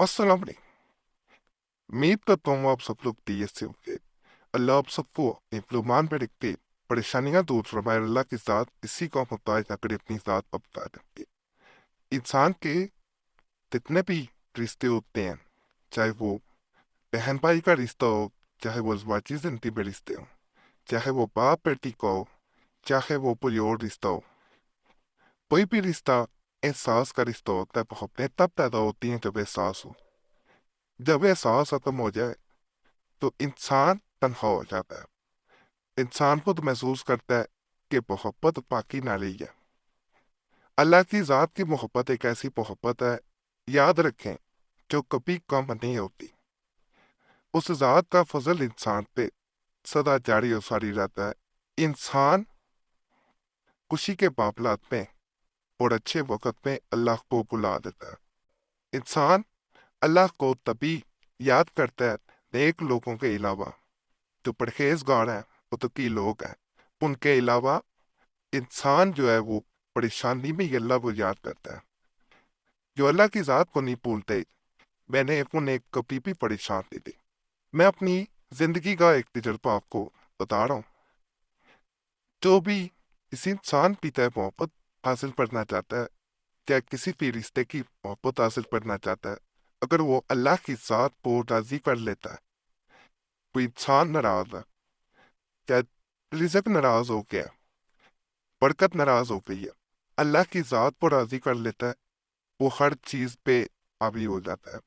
السلام علیکم۔ امید کرتا ہوں آپ سب لوگ خیریت سے ہوں گے۔ اللہ آپ سب کو ایمان پہ رکھ کے پریشانیاں دور فرمائے۔ اللہ کی ذات کسی کو محتاج نہ کرے، اپنی ذات پر محتاج رکھے۔ انسان کے جتنے بھی رشتے ہوتے ہیں، چاہے وہ بہن بھائی کا رشتہ ہو، چاہے وہ ازواجی زندگی میں رشتے ہوں، چاہے وہ باپ بیٹی کا ہو، چاہے وہ کوئی اور رشتہ ہو، کوئی بھی رشتہ احساس کا رشتہ ہوتا ہے۔ محبتیں تب پیدا ہوتی ہیں جب احساس ہو۔ جب احساس ختم ہو جائے تو انسان تنہا ہو جاتا ہے۔ انسان خود محسوس کرتا ہے کہ محبت باقی نہ رہی ہے۔ اللہ کی ذات کی محبت ایک ایسی محبت ہے، یاد رکھیں، جو کبھی کم نہیں ہوتی۔ اس ذات کا فضل انسان پہ سدا جاری و ساری رہتا ہے۔ انسان خوشی کے معاملات میں اور اچھے وقت میں اللہ کو بلا دیتا ہے۔ انسان اللہ کو تبھی یاد کرتا ہے نیک لوگوں کے علاوہ۔ جو پرہیزگار ہیں، متقی لوگ ہیں، ان کے علاوہ انسان جو ہے وہ پریشانی میں ہی اللہ کو یاد کرتا ہے۔ جو اللہ کی ذات کو نہیں بھولتے، میں نے انہیں کبھی بھی پریشان نہیں دی۔ میں اپنی زندگی کا ایک تجربہ آپ کو بتا رہا ہوں۔ جو بھی کسی انسان کی طرح محبت حاصل کرنا چاہتا ہے، یا کسی بھی رشتے کی محبت حاصل کرنا چاہتا ہے، اگر وہ اللہ کی ذات کو راضی کر لیتا ہے، کوئی انسان ناراض ہے، چاہے رزق ناراض ہو گیا، برکت ناراض ہو گئی ہے، اللہ کی ذات کو راضی کر لیتا ہے، وہ ہر چیز پہ حاوی ہو جاتا ہے۔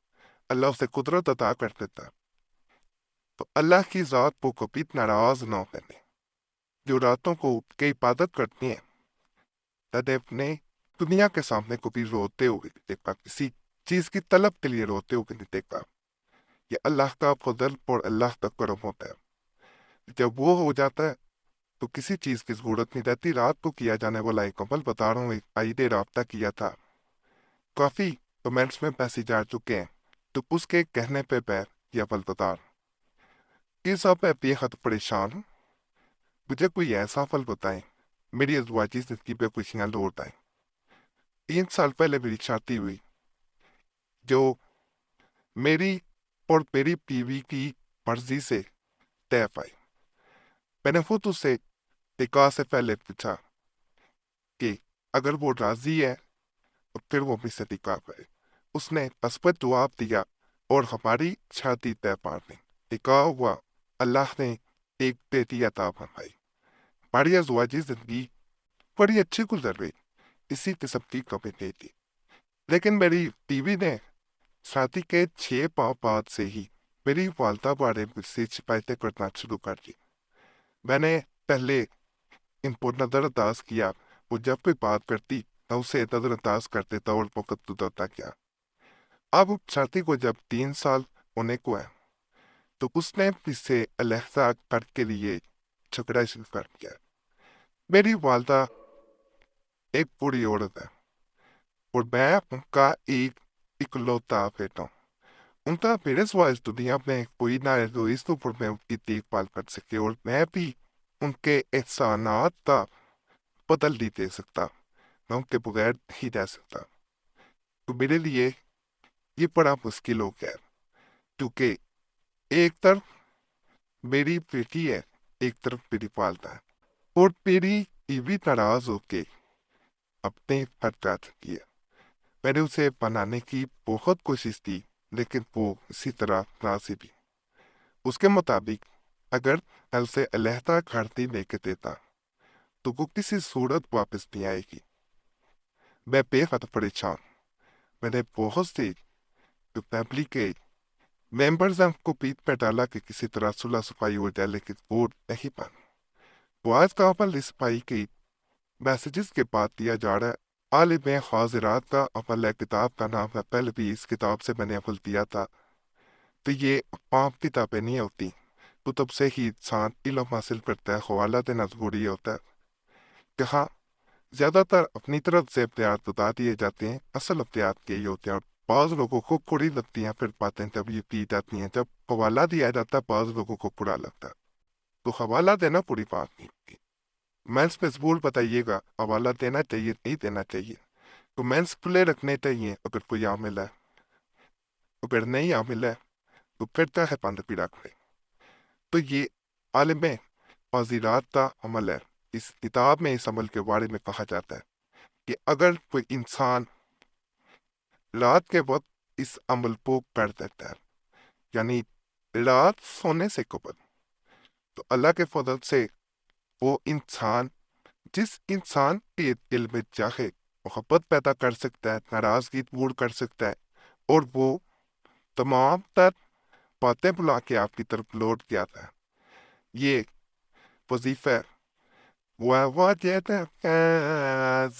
اللہ اسے قدرت عطا کر دیتا ہے۔ تو اللہ کی ذات کو کبھی ناراض نہ ہونے دیں۔ جو راتوں کو کی عبادت کرتی ہیں، میں نے اپنے دنیا کے سامنے کبھی روتے ہوئے نہیں دیکھا، کسی چیز کی طلب کے لیے روتے ہوئے نہیں دیکھا۔ یہ اللہ کا فضل اور اللہ کا کرم ہوتا ہے۔ جب وہ ہو جاتا ہے تو کسی چیز کی ضرورت نہیں رہتی۔ رات کو کیا جانے والا ایک عمل بتا رہا ہوں، ایک بھائی نے رابطہ کیا تھا، کافی کمنٹس میں میسج آ چکے ہیں، تو اس کے کہنے پہ میں یہ عمل بتا رہا ہوں کہ صاحب میں بے حد پریشان ہوں، مجھے کوئی ایسا عمل بتائیں میری ازواجی زندگی پہ خوشیاں لوٹ آئیں۔ 3 سال پہلے میری شادی ہوئی، جو میری اور میری بیوی کی مرضی سے طے پائی۔ میں نے خود اس سے نکاح سے پہلے پوچھا کہ اگر وہ راضی ہے تو پھر وہ مجھ سے نکاح کرے۔ اس نے مثبت جواب دیا اور ہماری شادی طے پا دی۔ نکاح ہوا، اللہ نے ایک بیٹی عطا فرمائی۔ ہماری ازواجی زندگی بڑی اچھی گزر گئی، کسی قسم کی کمی نہیں تھی۔ لیکن میری بیوی نے شادی کے 6 ماہ بعد سے ہی میری والدہ بارے مجھ سے شکایتیں کرنا شروع کر دی۔ میں نے پہلے ان پر نظر انداز کیا، وہ جب کوئی بات کرتی میں اسے نظر انداز کر دیتا اور وقت گزرتا کیا۔ اب شادی کو جب 3 سال ہونے کو ہے تو اس نے مجھ سے علیحدہ کر کے لیے جھگڑا شروع کر دیا۔ میری والدہ ایک بری عورت ہے اور میں ان کا ایک اکلوتا بیٹا ہوں۔ ان کا میرے سوا اس دنیا میں کوئی نہ ہے جو اس اوپر میں ان کی دیکھ بھال کر سکے، اور میں بھی ان کے احسانات کا بدل نہیں دے سکتا، میں ان کے بغیر نہیں رہ سکتا۔ تو میرے لیے یہ بڑا مشکل ہو گیا، کیونکہ ایک طرف میری بیٹی ہے، ایک طرف میری والدہ ہے، اور میری بیوی ناراض ہو کے اپنے گھر جا چکی ہے۔ میں نے اسے بنانے کی بہت کوشش کی، لیکن وہ اسی طرح راضی بھی۔ اس کے مطابق اگر میں اسے علیحدہ گھر نہیں لے کے دیتا تو وہ کسی صورت واپس نہیں آئے گی۔ میں بے حد پریشان۔ میں نے بہت سے جو فیملی کے ممبرز ہیں ان کو پیٹ پہ ڈالا کہ کسی طرح صلح صفائی ہو جائے، لیکن وہ نہیں مانا۔ وہ آج کا عمل اس بھائی کی میسیجز کے بعد دیا جا رہا ہے۔ عالم حاضرات کا عمل ہے، کتاب کا نام ہے، پہلے بھی اس کتاب سے میں نے عمل دیا تھا۔ تو یہ عام کتابیں نہیں ہوتی، کتب سے ہی انسان علم حاصل کرتا ہے۔ حوالہ دینا ضروری ہوتا ہے کہ ہاں، زیادہ تر اپنی طرف سے اختیارات بتا دیے جاتے ہیں، اصل اختیارات یہی ہوتے ہیں، اور بعض لوگوں کو بری لگتی ہیں پھر باتیں جب یہ پی جاتی ہیں۔ جب حوالہ دیا جاتا ہے بعض لوگوں کو برا لگتا ہے، تو حوالہ دینا بری بات نہیں ہوتی۔ مینس میں ضرور بتائیے گا حوالہ دینا چاہیے نہیں دینا چاہیے، تو مینس کھلے رکھنے چاہیے۔ اگر کوئی عامل ہے اگر نہیں عامل ہے تو پھر کیا ہے بند بھی رکھ لیں۔ تو یہ عالم تعزیرات کا عمل ہے۔ اس کتاب میں اس عمل کے بارے میں کہا جاتا ہے کہ اگر کوئی انسان رات کے وقت اس عمل کو کر دیتا ہے، یعنی رات سونے سے قبل، تو اللہ کے فضل سے وہ انسان جس انسان کے دل میں چاہے محبت پیدا کر سکتا ہے، ناراضگی دور کر سکتا ہے، اور وہ تمام تر باتیں بلا کے آپ کی طرف لوٹ کے آتا ہے۔ یہ وظیفہ وَوَجَدَكَ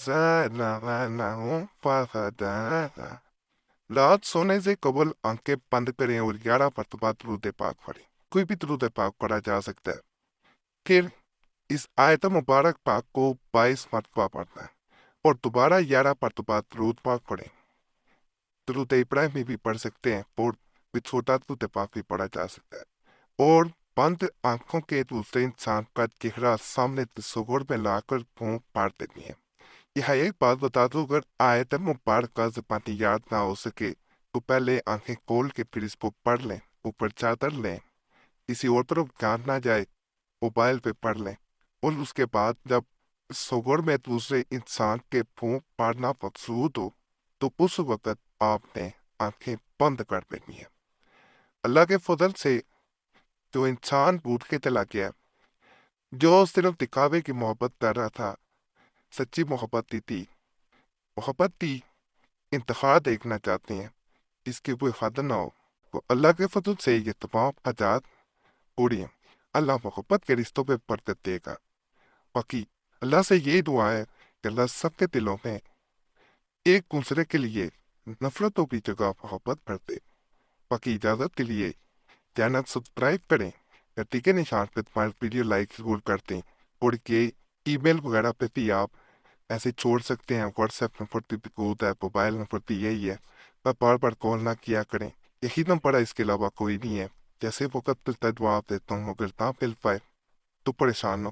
ظَالِمًا فَهَدَىٰ۔ رات سونے سے قبل آنکھیں بند کریں اور 11 مرتبہ درود پاک پڑھیں۔ کوئی بھی درود پاک پڑھا جا سکتا ہے۔ پھر اس آیت مبارک پاک کو 22 مرتبہ پڑھنا ہے اور دوبارہ 11 مرتبہ درود پاک پڑھیں۔ درود ابراہیمی بھی پڑھ سکتے ہیں اور چھوٹا درود پاک بھی پڑھا جا سکتا ہے، اور بند آنکھوں کے دوسرے انسان کا چہرہ سامنے تصور میں لا کر پھونک مار دینی ہے۔ یہ ایک بات بتا دوں، اگر آیت مبارکہ زبانی یاد نہ ہو سکے تو پہلے آنکھیں کھول کے پھر اس کو پڑھ لیں، اوپر چادر لیں، کسی اور طرف جان نہ جائے، موبائل پہ پڑھ لیں، اور اس کے بعد جب تصور میں دوسرے انسان کے پھونک مارنا مقصود ہو تو اس وقت آپ نے آنکھیں بند کر دینی ہے۔ اللہ کے فضل سے جو انسان بوٹ کے چلا گیا، جو صرف دکھاوے کی محبت کر رہا تھا، سچی محبت تھی، محبت کی انتہا دیکھنا چاہتے ہیں جس کی کوئی حد نہ ہو، تو اللہ کے فضل سے یہ تمام حاجات پوری ہیں۔ اللہ محبت کے رشتوں پہ برکت دے گا۔ باقی اللہ سے یہ دعا ہے کہ اللہ سب کے دلوں میں ایک دوسرے کے لیے نفرتوں کی جگہ محبت بھر دے۔ باقی اجازت کے لیے چینل سبسکرائب کریں، گھنٹی کے نشان پہ تمہاری ویڈیو لائک ضرور کر دیں، اور یہ ای میل وغیرہ پہ بھی آپ ایسے چھوڑ سکتے ہیں۔ واٹس ایپ نمبر بھی موجود ہے، موبائل نمبر بھی یہی ہے، بار بار کال نہ کیا کریں، یہی نمبر ہے، اس کے علاوہ کوئی نہیں ہے۔ جیسے وقت ملتا ہے جواب دیتا ہوں، اگر نہ مل پائے تو پریشان نہ